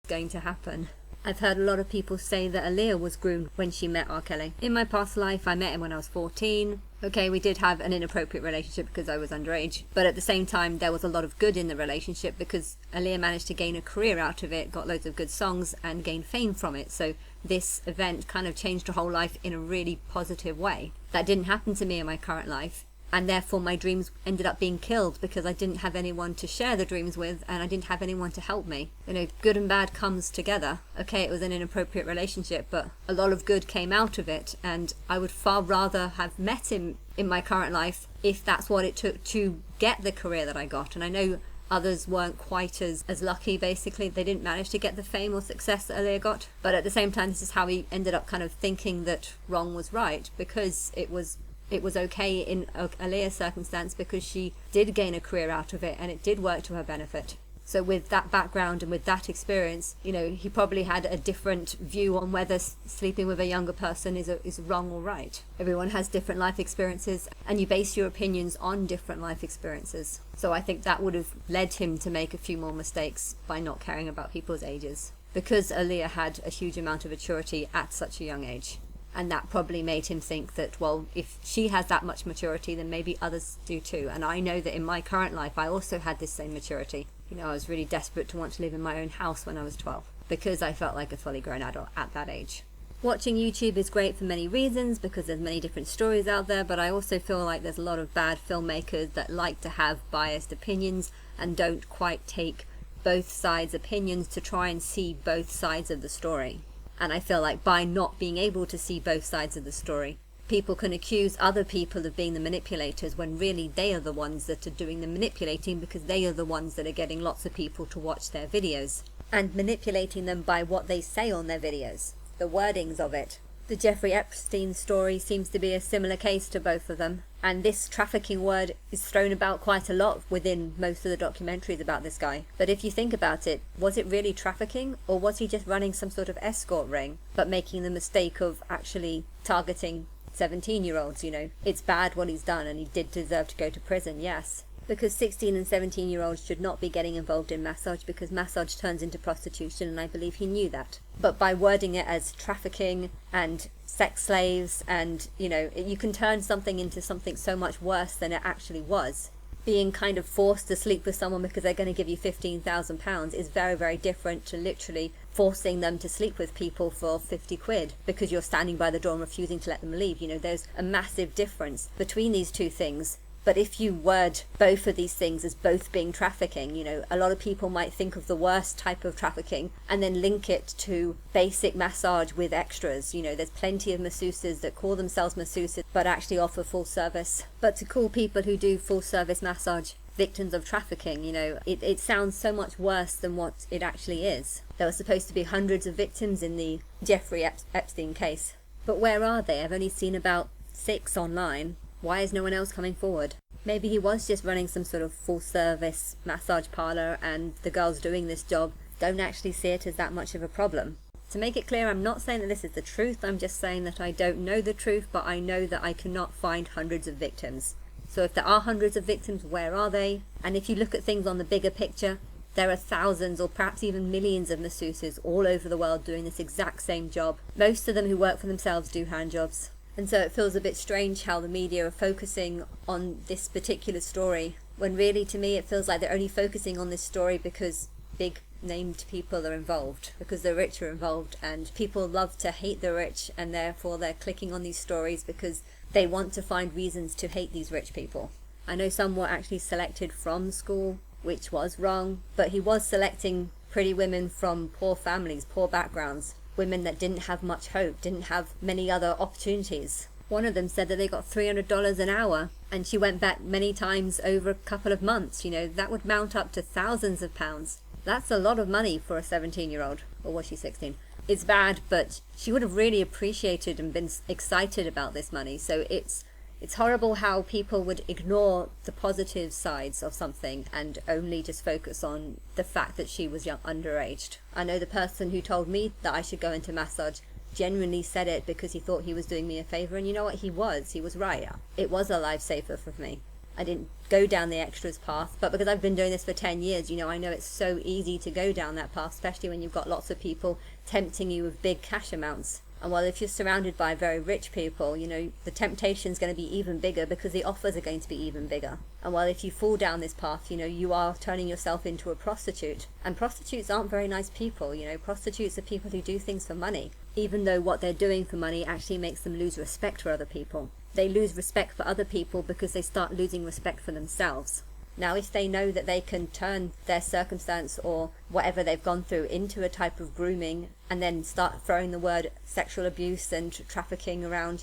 going to happen. I've heard a lot of people say that Aaliyah was groomed when she met R. Kelly. In my past life, I met him when I was 14. Okay, we did have an inappropriate relationship because I was underage. But at the same time, there was a lot of good in the relationship because Aaliyah managed to gain a career out of it, got loads of good songs, and gained fame from it. So this event kind of changed her whole life in a really positive way. That didn't happen to me in my current life. And therefore my dreams ended up being killed because I didn't have anyone to share the dreams with, and I didn't have anyone to help me. You know, good and bad comes together. Okay, it was an inappropriate relationship, but a lot of good came out of it, and I would far rather have met him in my current life if that's what it took to get the career that I got. And I know others weren't quite as lucky, basically. They didn't manage to get the fame or success that Aaliyah got. But at the same time, this is how he ended up kind of thinking that wrong was right, because it was okay in Aaliyah's circumstance because she did gain a career out of it and it did work to her benefit. So with that background and with that experience, you know, he probably had a different view on whether sleeping with a younger person is wrong or right. Everyone has different life experiences and you base your opinions on different life experiences. So I think that would have led him to make a few more mistakes by not caring about people's ages, because Aaliyah had a huge amount of maturity at such a young age. And that probably made him think that, well, if she has that much maturity, then maybe others do too. And I know that in my current life, I also had this same maturity. You know, I was really desperate to want to live in my own house when I was 12, because I felt like a fully grown adult at that age. Watching YouTube is great for many reasons, because there's many different stories out there, but I also feel like there's a lot of bad filmmakers that like to have biased opinions and don't quite take both sides' opinions to try and see both sides of the story. And I feel like by not being able to see both sides of the story, people can accuse other people of being the manipulators when really they are the ones that are doing the manipulating, because they are the ones that are getting lots of people to watch their videos and manipulating them by what they say on their videos, the wordings of it. The Jeffrey Epstein story seems to be a similar case to both of them, and this trafficking word is thrown about quite a lot within most of the documentaries about this guy. But if you think about it, was it really trafficking, or was he just running some sort of escort ring, but making the mistake of actually targeting 17-year-olds, you know? It's bad what he's done, and he did deserve to go to prison, yes. Because 16 and 17-year-olds should not be getting involved in massage, because massage turns into prostitution, and I believe he knew that. But by wording it as trafficking and sex slaves, and, you know, you can turn something into something so much worse than it actually was. Being kind of forced to sleep with someone because they're going to give you £15,000 is very, very different to literally forcing them to sleep with people for 50 quid because you're standing by the door and refusing to let them leave. You know, there's a massive difference between these two things. But if you word both of these things as both being trafficking, you know, a lot of people might think of the worst type of trafficking and then link it to basic massage with extras. You know, there's plenty of masseuses that call themselves masseuses but actually offer full service. But to call people who do full service massage victims of trafficking, you know, it sounds so much worse than what it actually is. There were supposed to be hundreds of victims in the Jeffrey Epstein case. But where are they? I've only seen about 6 online. Why is no one else coming forward? Maybe he was just running some sort of full service massage parlor and the girls doing this job don't actually see it as that much of a problem. To make it clear, I'm not saying that this is the truth, I'm just saying that I don't know the truth, but I know that I cannot find hundreds of victims. So if there are hundreds of victims, where are they? And if you look at things on the bigger picture, there are thousands or perhaps even millions of masseuses all over the world doing this exact same job. Most of them who work for themselves do hand jobs. And so it feels a bit strange how the media are focusing on this particular story, when really to me it feels like they're only focusing on this story because big named people are involved, because the rich are involved, and people love to hate the rich, and therefore they're clicking on these stories because they want to find reasons to hate these rich people. I know some were actually selected from school, which was wrong, but he was selecting pretty women from poor families, poor backgrounds. Women that didn't have much hope, didn't have many other opportunities. One of them said that they got $300 an hour, and she went back many times over a couple of months. You know, that would mount up to thousands of pounds. That's a lot of money for a 17-year-old, or was she 16? It's bad, but she would have really appreciated and been excited about this money. So it's horrible how people would ignore the positive sides of something and only just focus on the fact that she was young, underaged. I know the person who told me that I should go into massage genuinely said it because he thought he was doing me a favor, and you know what, he was right. It was a lifesaver for me. I didn't go down the extras path, but because I've been doing this for 10 years, I know it's so easy to go down that path, especially when you've got lots of people tempting you with big cash amounts. And while if you're surrounded by very rich people, the temptation's going to be even bigger because the offers are going to be even bigger. And while if you fall down this path, you are turning yourself into a prostitute. And prostitutes aren't very nice people, prostitutes are people who do things for money, even though what they're doing for money actually makes them lose respect for other people. They lose respect for other people because they start losing respect for themselves. Now, if they know that they can turn their circumstance or whatever they've gone through into a type of grooming and then start throwing the word sexual abuse and trafficking around,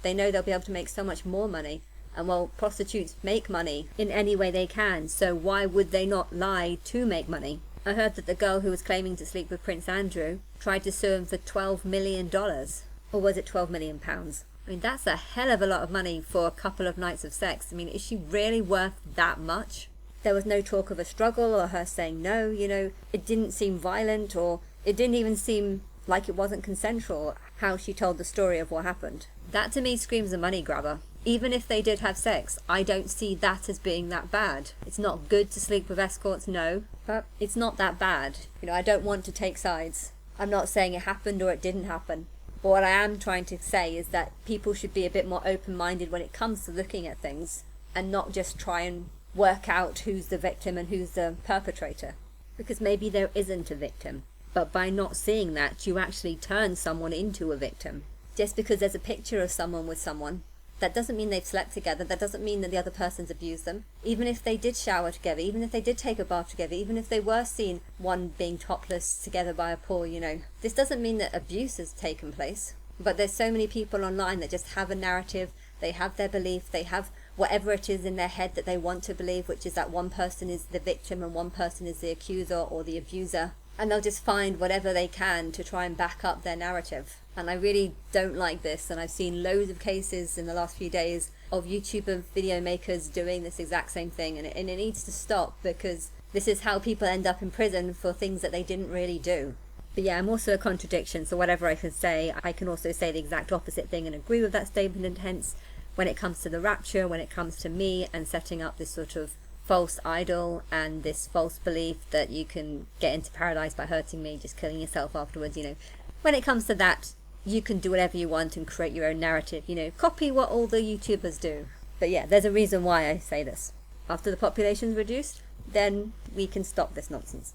they know they'll be able to make so much more money. And well, prostitutes make money in any way they can, so why would they not lie to make money? I heard that the girl who was claiming to sleep with Prince Andrew tried to sue him for $12 million. Or was it £12 million? I mean, that's a hell of a lot of money for a couple of nights of sex. I mean, is she really worth that much? There was no talk of a struggle or her saying no, It didn't seem violent, or it didn't even seem like it wasn't consensual, how she told the story of what happened. That to me screams a money grabber. Even if they did have sex, I don't see that as being that bad. It's not good to sleep with escorts, no, but it's not that bad. I don't want to take sides. I'm not saying it happened or it didn't happen. But what I am trying to say is that people should be a bit more open-minded when it comes to looking at things and not just try and work out who's the victim and who's the perpetrator. Because maybe there isn't a victim. But by not seeing that, you actually turn someone into a victim. Just because there's a picture of someone with someone, that doesn't mean they've slept together. That doesn't mean that the other person's abused them. Even if they did shower together, even if they did take a bath together, even if they were seen one being topless together by a pool, This doesn't mean that abuse has taken place. But there's so many people online that just have a narrative, they have their belief, they have whatever it is in their head that they want to believe, which is that one person is the victim and one person is the accuser or the abuser. And they'll just find whatever they can to try and back up their narrative. And I really don't like this, and I've seen loads of cases in the last few days of YouTuber video makers doing this exact same thing, and it needs to stop, because this is how people end up in prison for things that they didn't really do. But yeah, I'm also a contradiction, so whatever I can say, I can also say the exact opposite thing and agree with that statement, and hence, when it comes to the rapture, when it comes to me and setting up this sort of false idol and this false belief that you can get into paradise by hurting me, just killing yourself afterwards, when it comes to that, you can do whatever you want and create your own narrative, copy what all the YouTubers do. But yeah, there's a reason why I say this. After the population's reduced, then we can stop this nonsense.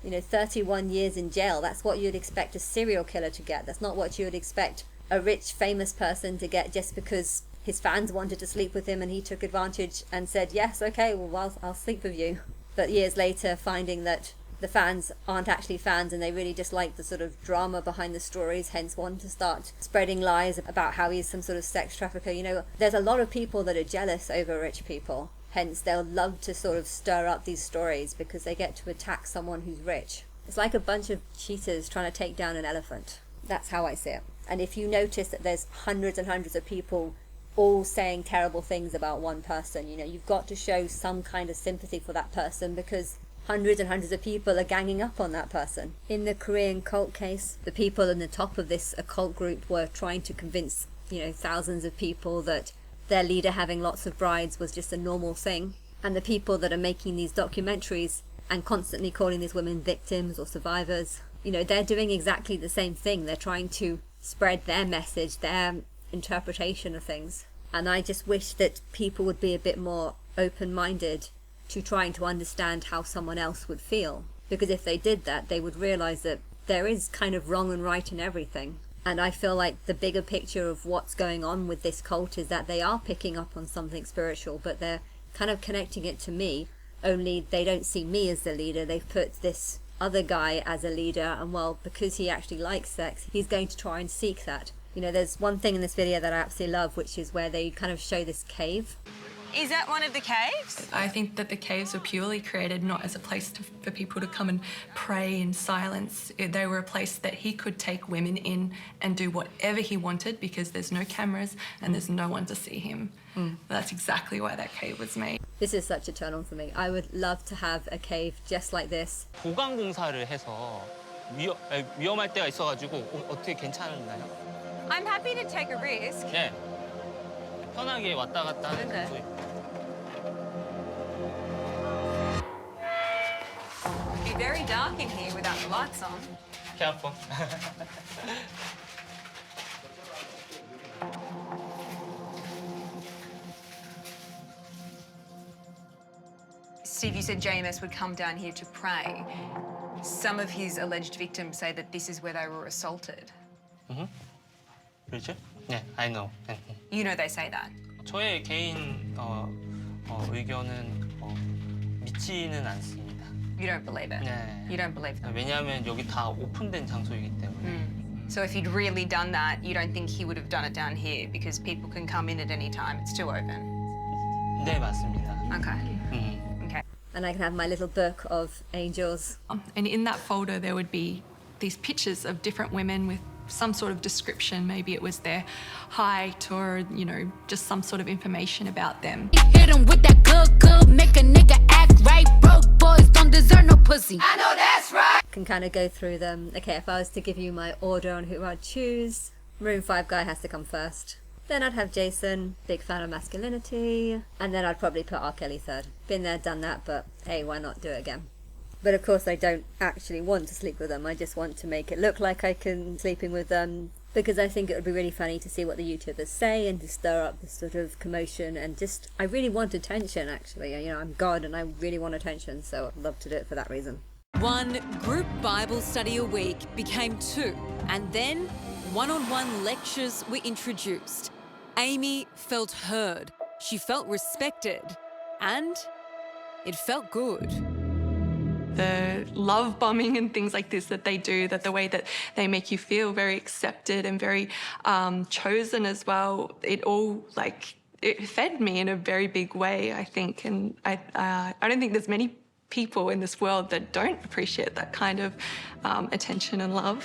31 years in jail, that's what you'd expect a serial killer to get. That's not what you would expect a rich, famous person to get just because his fans wanted to sleep with him and he took advantage and said, yes, okay, well, I'll sleep with you. But years later, finding that the fans aren't actually fans and they really just like the sort of drama behind the stories, hence want to start spreading lies about how he's some sort of sex trafficker. There's a lot of people that are jealous over rich people, hence they'll love to sort of stir up these stories because they get to attack someone who's rich. It's like a bunch of cheetahs trying to take down an elephant. That's how I see it. And if you notice that there's hundreds and hundreds of people all saying terrible things about one person, you've got to show some kind of sympathy for that person, because hundreds and hundreds of people are ganging up on that person. In the Korean cult case, the people in the top of this occult group were trying to convince, thousands of people that their leader having lots of brides was just a normal thing. And the people that are making these documentaries and constantly calling these women victims or survivors, they're doing exactly the same thing. They're trying to spread their message, their interpretation of things. And I just wish that people would be a bit more open-minded to trying to understand how someone else would feel. Because if they did that, they would realize that there is kind of wrong and right in everything. And I feel like the bigger picture of what's going on with this cult is that they are picking up on something spiritual, but they're kind of connecting it to me, only they don't see me as the leader. They've put this other guy as a leader, and well, because he actually likes sex, he's going to try and seek that. There's one thing in this video that I absolutely love, which is where they kind of show this cave. Is that one of the caves? I think that the caves were purely created not as a place for people to come and pray in silence. They were a place that he could take women in and do whatever he wanted, because there's no cameras and there's no one to see him. That's exactly why that cave was made. This is such a turn on for me. I would love to have a cave just like this. 보강 공사를 해서 위험할 때가 있어가지고 어떻게 괜찮나요? I'm happy to take a risk. 네. 편하게 왔다 갔다 하는 네. 거죠. very dark in here without the lights on. Careful. Steve, you said JMS would come down here to pray. Some of his alleged victims say that this is where they were assaulted. 그렇죠? 네, I know. You know they say that. 저의 개인 의견은 믿지는 않습니다. You don't believe it. 네. You don't believe them. 왜냐하면 여기 다 오픈된 장소이기 때문에. So if he'd really done that, you don't think he would have done it down here because people can come in at any time. It's too open. 네, 맞습니다. Okay. Okay. And I can have my little book of angels. And in that folder, there would be these pictures of different women with some sort of description. Maybe it was their height or, you know, just some sort of information about them. Hit him with that good, make a nigga act right. Broke boys don't deserve no pussy. I know that's right. Can kind of go through them. Okay, if I was to give you my order on who I'd choose, Maroon 5 guy has to come first. Then I'd have Jason, big fan of masculinity. And then I'd probably put R. Kelly third. Been there, done that, but hey, why not do it again? But of course I don't actually want to sleep with them. I just want to make it look like I can sleeping with them because I think it would be really funny to see what the YouTubers say and to stir up this sort of commotion and just, I really want attention actually. You know, I'm God and I really want attention, so I'd love to do it for that reason. One group Bible study a week became 2, and then one-on-one lectures were introduced. Amy felt heard, she felt respected, and it felt good. The love bombing and things like this that they do, that the way that they make you feel very accepted and very chosen as well, it all it fed me in a very big way, I think. And I don't think there's many people in this world that don't appreciate that kind of attention and love.